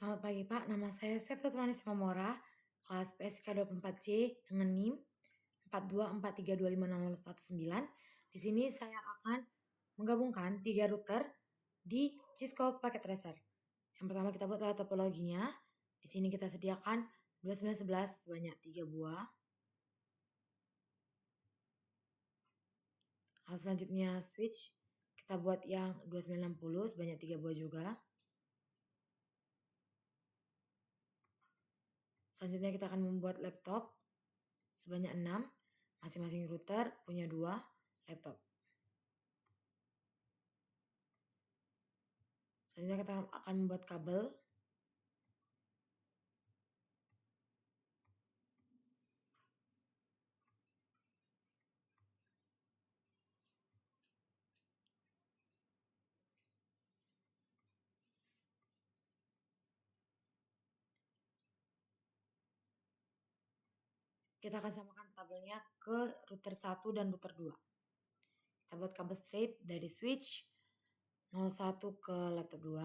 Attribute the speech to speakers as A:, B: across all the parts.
A: Selamat pagi Pak, nama saya Septiani Simamora, kelas PSK 24C dengan NIM 4243250019. Di sini saya akan menggabungkan 3 router di Cisco Packet Tracer. Yang pertama kita buat adalah topologinya. Di sini kita sediakan 2911 sebanyak 3 buah. Lalu selanjutnya switch, kita buat yang 2960 sebanyak 3 buah juga. Selanjutnya kita akan membuat laptop sebanyak 6. Masing-masing router punya 2 laptop. Selanjutnya kita akan membuat kabel. Kita akan samakan kabelnya ke router 1 dan router 2. Kita buat kabel straight dari switch 01 ke laptop 2.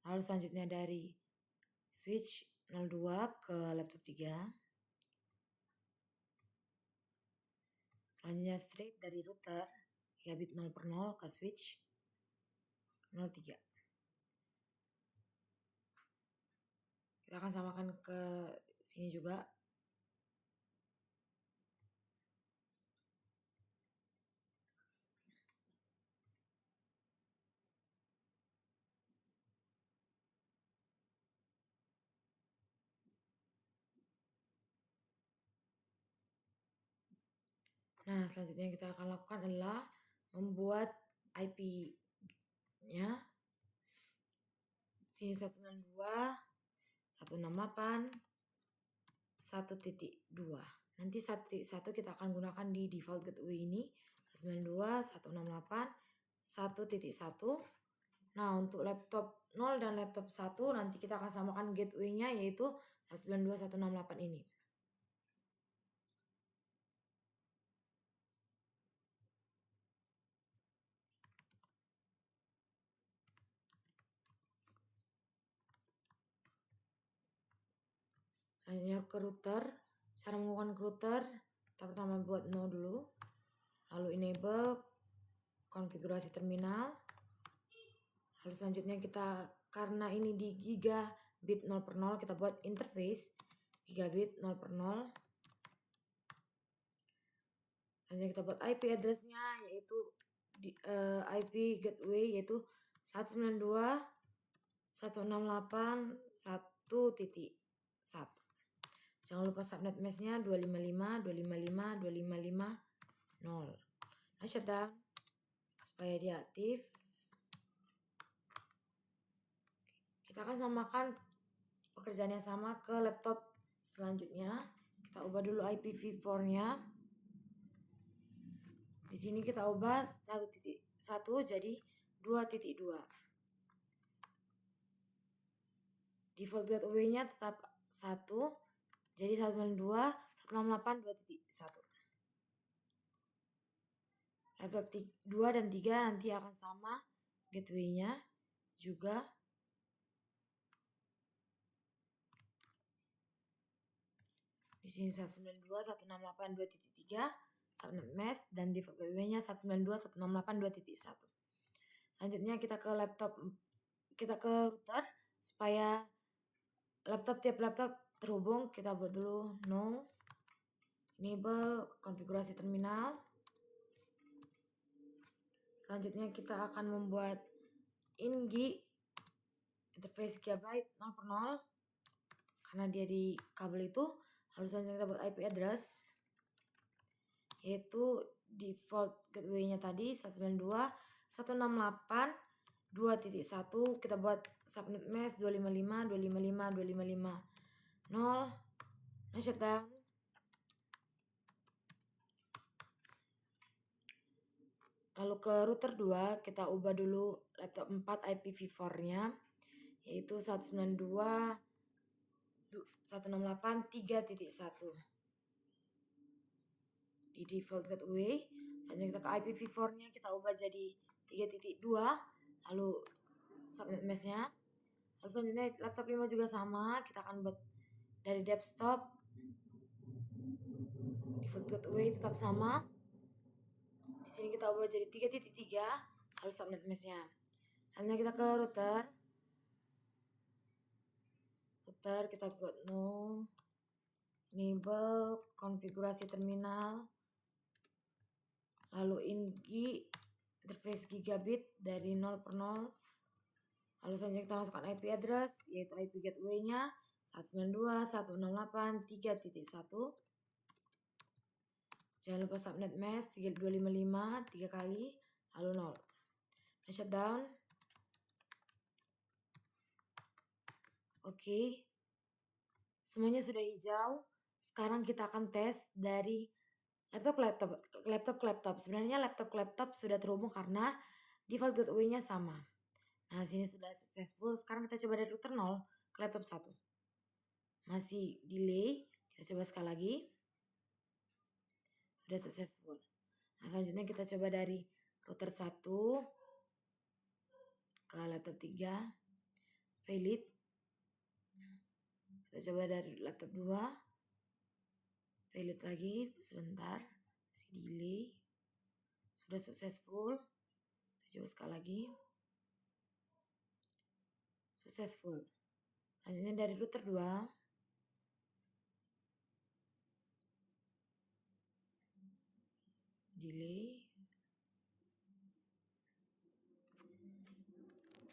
A: Lalu selanjutnya dari switch 02 ke laptop 3. Selanjutnya straight dari router gigabit 0 per 0 ke switch 03. Kita akan samakan ke sini juga. Nah, selanjutnya yang kita akan lakukan adalah membuat IP-nya. Sini 192, 168, 1.2. Nanti 1.1 kita akan gunakan di default gateway ini. 192, 168, 1.1. Nah, untuk laptop 0 dan laptop 1 nanti kita akan samakan gateway-nya yaitu 192, 168 ini. Selanjutnya ke router. Cara menggunakan router, kita pertama buat no dulu. Lalu enable konfigurasi terminal. Lalu selanjutnya kita, karena ini di gigabit 0 per 0, kita buat interface gigabit 0 per 0. Selanjutnya kita buat IP address-nya yaitu IP gateway yaitu 192.168.1.1. Jangan lupa subnet mesh-nya 255.255.255.0. Nah, shutdown supaya dia aktif. Kita akan samakan pekerjaan yang sama ke laptop selanjutnya. Kita ubah dulu IPv4-nya. Di sini kita ubah 1.1 jadi 2.2. Default gateway-nya tetap 1, jadi 192.168.2.1. Laptop 2 dan 3 nanti akan sama gateway-nya juga. Di sini 192.168.2.3 subnet mesh dan default gateway-nya 192.168.2.1. Selanjutnya kita ke router supaya tiap laptop terhubung. Kita buat dulu no, enable konfigurasi terminal. Selanjutnya kita akan membuat INGI interface gigabit 0 per 0 karena dia di kabel itu. Lalu selanjutnya kita buat IP address yaitu default gateway-nya tadi 192.168.2.1. Kita buat subnet mesh 255.255.255.0. Nah, shutdown. Lalu ke router 2 kita ubah dulu laptop 4 IPv4-nya yaitu 192.168.3.1. Di default gateway Selanjutnya kita ke IPv4-nya kita ubah jadi 3.2, lalu subnet mesh-nya. Lalu selanjutnya laptop 5 juga sama, kita akan buat dari desktop, default gateway tetap sama. Di sini kita ubah jadi 3.3, lalu subnet mesh-nya. Selanjutnya kita ke router kita buat no, enable konfigurasi terminal, lalu interface gigabit dari 0 per 0. Lalu selanjutnya kita masukkan IP address, yaitu IP gateway-nya 192.168.3.1. Jangan lupa subnet mesh 3255 3 kali, lalu 0. Nah, shutdown. Oke. Semuanya sudah hijau. Sekarang kita akan tes dari laptop ke laptop. Sebenarnya laptop ke laptop sudah terhubung karena default gateway-nya sama. Nah, sini sudah successful. Sekarang kita coba dari router 0 ke laptop 1. Masih delay. Kita coba sekali lagi. Sudah successful. Nah, selanjutnya kita coba dari router 1 ke laptop 3. Valid. Kita coba dari laptop 2. Valid lagi. Sebentar. Masih delay. Sudah successful. Kita coba sekali lagi. Successful. Selanjutnya dari router 2. Delay.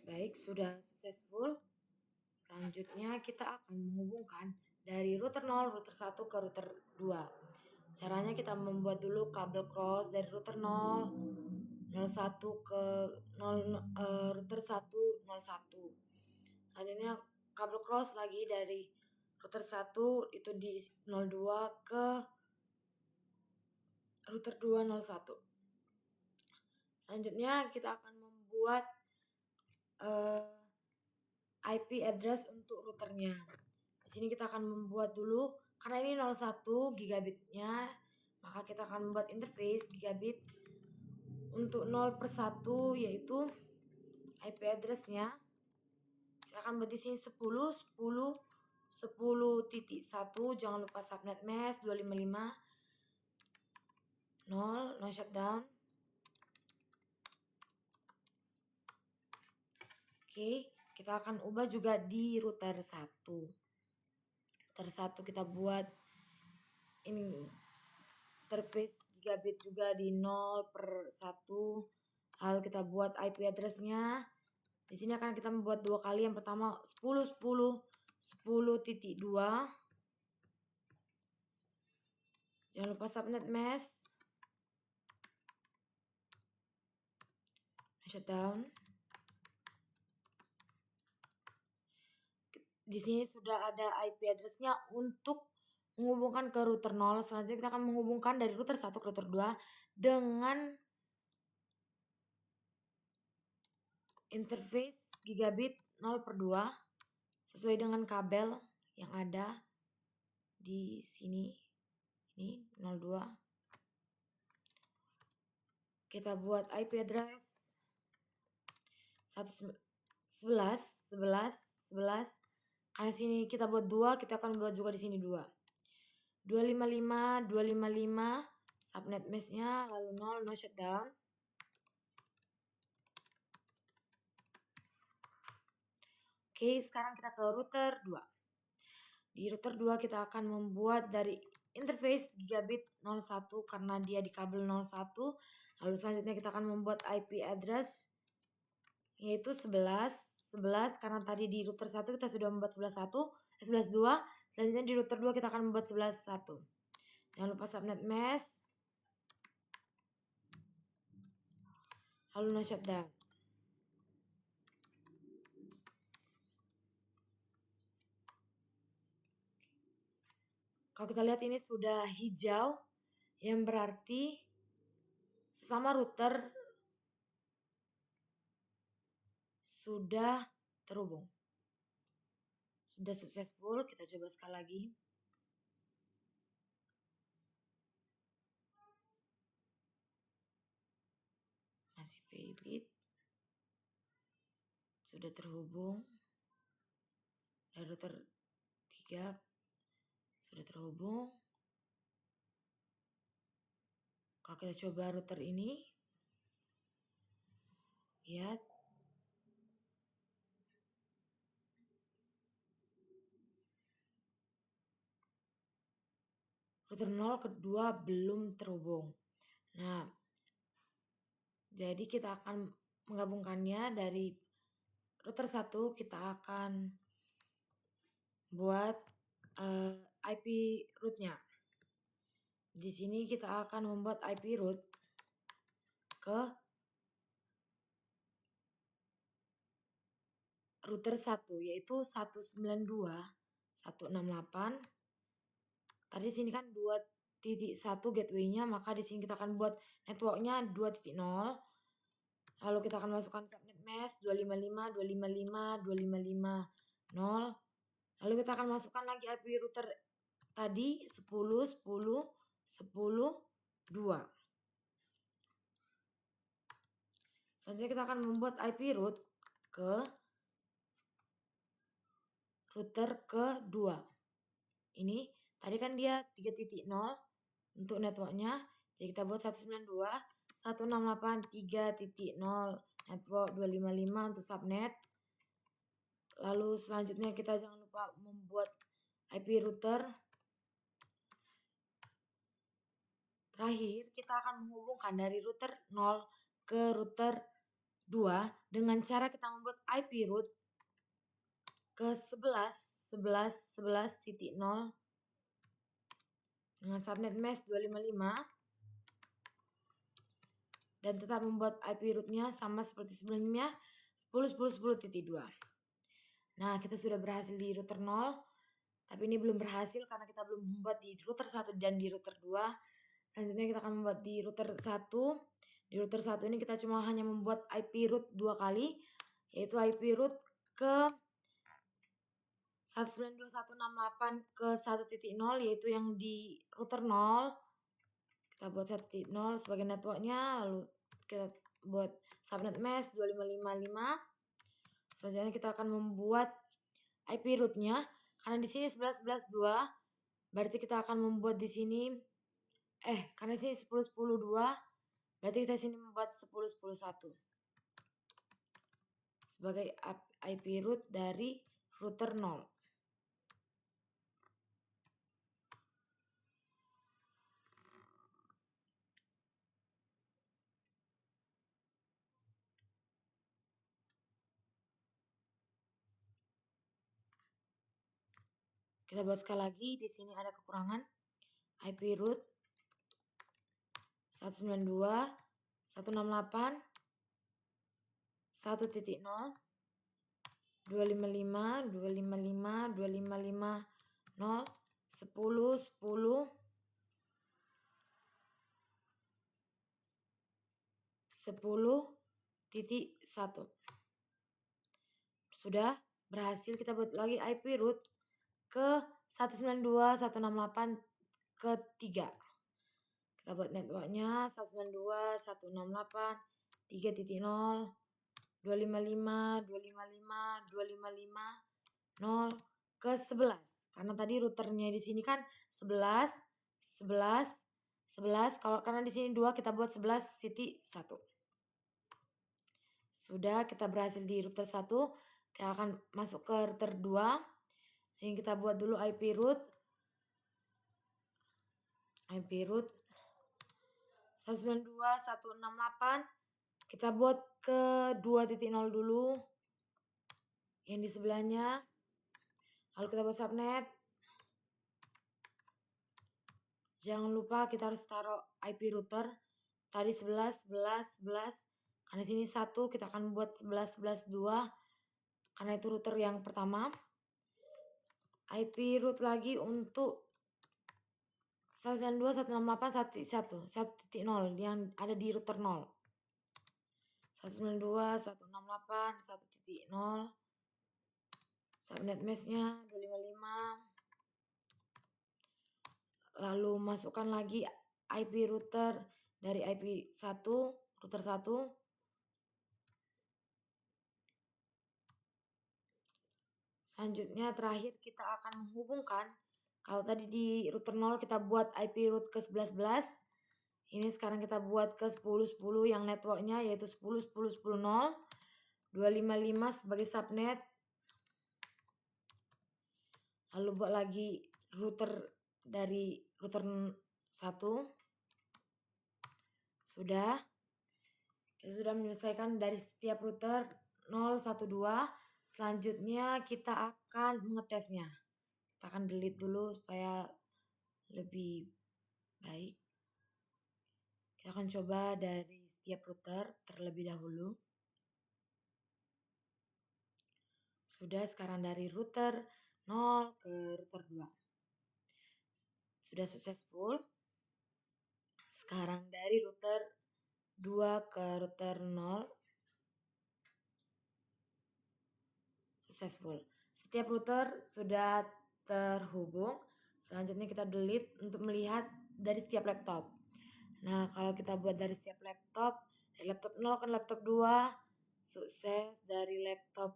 A: Baik, sudah successful. Selanjutnya kita akan menghubungkan dari router 0, router 1 ke router 2. Caranya kita membuat dulu kabel cross dari router 0, 01 ke router 1, 01. Selanjutnya kabel cross lagi dari router 1 itu di 02 ke router 2, 01. Selanjutnya kita akan membuat IP address untuk routernya. Di sini kita akan membuat dulu, karena ini 01 gigabitnya, maka kita akan membuat interface gigabit untuk 0 per 1, yaitu IP addressnya. Kita akan buat di sini 10, 10, 10.1, jangan lupa subnet mesh 255, 0, no shutdown. Oke, kita akan ubah juga di router 1. Router 1 kita buat ini interface gigabit juga di 0 per 1. Lalu kita buat IP addressnya. Di sini akan kita membuat 2 kali. Yang pertama 10, 10, 10.2. Jangan lupa subnet mesh. Shutdown. Di sini sudah ada IP addressnya untuk menghubungkan ke router 0. Selanjutnya kita akan menghubungkan dari router 1 ke router 2 dengan interface gigabit 0 per 2 sesuai dengan kabel yang ada di sini. Ini 02. Kita buat IP address 11, 11. Karena sini kita buat 2, kita akan buat juga di sini 2. 255, 255 subnet mesh-nya, lalu 0, no shutdown. Oke, sekarang kita ke router 2. Di router 2 kita akan membuat dari interface gigabit 01 karena dia di kabel 01. Lalu selanjutnya kita akan membuat IP address yaitu 11 karena tadi di router 1 kita sudah membuat 11.2. Selanjutnya di router 2 kita akan membuat 11.1. Jangan lupa subnet mesh. Lalu no shutdown. Kalau kita lihat ini sudah hijau, yang berarti sesama router sudah terhubung. Sudah successful, kita coba sekali lagi. masih valid, sudah terhubung. Dari router 3 sudah terhubung. Kalau kita coba router ini, lihat. Router 0 kedua belum terhubung. Nah, jadi kita akan menggabungkannya dari router 1 kita akan buat IP rootnya. Di sini kita akan membuat IP root ke router 1 yaitu 192.168. Tadi di sini kan 2.1 gateway-nya, maka di sini kita akan buat networknya 2.0. Lalu kita akan masukkan subnet mask 255.255.255.0. Lalu kita akan masukkan lagi IP router tadi 10.10.10.2. Selanjutnya kita akan membuat IP root ke router kedua. Ini tadi kan dia 3.0 untuk networknya. Jadi kita buat 192.168.3.0 network 255 untuk subnet. Lalu selanjutnya kita jangan lupa membuat IP router. Terakhir kita akan menghubungkan dari router 0 ke router 2 dengan cara kita membuat IP root ke 11.11.11.0 dengan subnet mask 255 dan tetap membuat IP rootnya sama seperti sebelumnya 10.10.10.2. Nah, kita sudah berhasil di router 0, tapi ini belum berhasil karena kita belum membuat di router 1 dan di router 2. Selanjutnya kita akan membuat di router 1. Di router 1 ini kita cuma hanya membuat IP root 2 kali, yaitu IP root ke 192.168 ke 1.0 yaitu yang di router 0. Kita buat 1.0 sebagai networknya, lalu kita buat subnet mask 2555. Selanjutnya kita akan membuat IP rootnya karena di sini 11.11.2, berarti kita akan membuat di sini karena di sini 10.10.2, berarti kita sini membuat 10.10.1 sebagai IP root dari router 0. Kita buat sekali lagi, di sini ada kekurangan. IP root 192.168 1.0 255 255 255 0 10 10 10.1. Sudah berhasil. Kita buat lagi IP root ke 192.168 ke 3. Kita buat networknya 192.168 3.0 255 255 255 0 ke 11. Karena tadi routernya di sini kan 11 11 11. Karena di sini 2, kita buat 11.1. Sudah, kita berhasil di router 1. Kita akan masuk ke router 2. Sini kita buat dulu IP root. IP root 192.168. Kita buat ke 2.0 dulu. Yang di sebelahnya. Lalu kita buat subnet. Jangan lupa kita harus taruh IP router. Tadi 11 11 11. Karena sini 1, kita akan buat 11 11 2. Karena itu router yang pertama. IP root lagi untuk 192.168.1.0 yang ada di router 0. 192.168 1.0. Subnet mask-nya 255. Lalu masukkan lagi IP router dari IP 1, router 1. Selanjutnya terakhir kita akan menghubungkan. Kalau tadi di router 0 kita buat IP root ke 11.11. Ini sekarang kita buat ke 10.10 yang networknya yaitu 10.10.10.0. 255 sebagai subnet. Lalu buat lagi router dari router 1. Sudah. Kita sudah menyelesaikan dari setiap router 012. Selanjutnya kita akan mengetesnya. Kita akan delete dulu supaya lebih baik. Kita akan coba dari setiap router terlebih dahulu. Sudah, sekarang dari router 0 ke router 2. Sudah successful. Sekarang dari router 2 ke router 0. Successful. Setiap router sudah terhubung. Selanjutnya kita delete untuk melihat dari setiap laptop. Nah, kalau kita buat dari setiap laptop, dari laptop 0 ke laptop 2, sukses. Dari laptop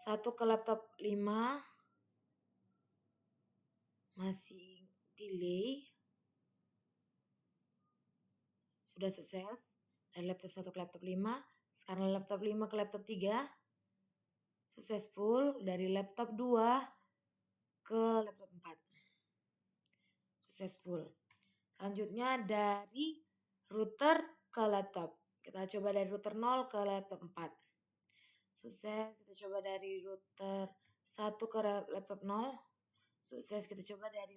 A: 1 ke laptop 5, masih delay. Sudah sukses. Dari laptop 1 ke laptop 5, sekarang laptop 5 ke laptop 3, successful. Dari laptop 2 ke laptop 4, successful. Selanjutnya dari router ke laptop. Kita coba dari router 0 ke laptop 4. Sukses. Kita coba dari router 1 ke laptop 0. Sukses. Kita coba dari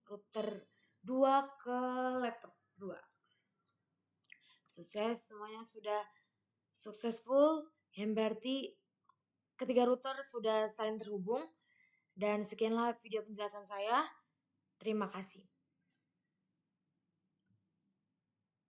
A: router 2 ke laptop 2. Sukses. Semuanya sudah successful. Yang berarti ketiga router sudah saling terhubung. Dan sekianlah video penjelasan saya. Terima kasih.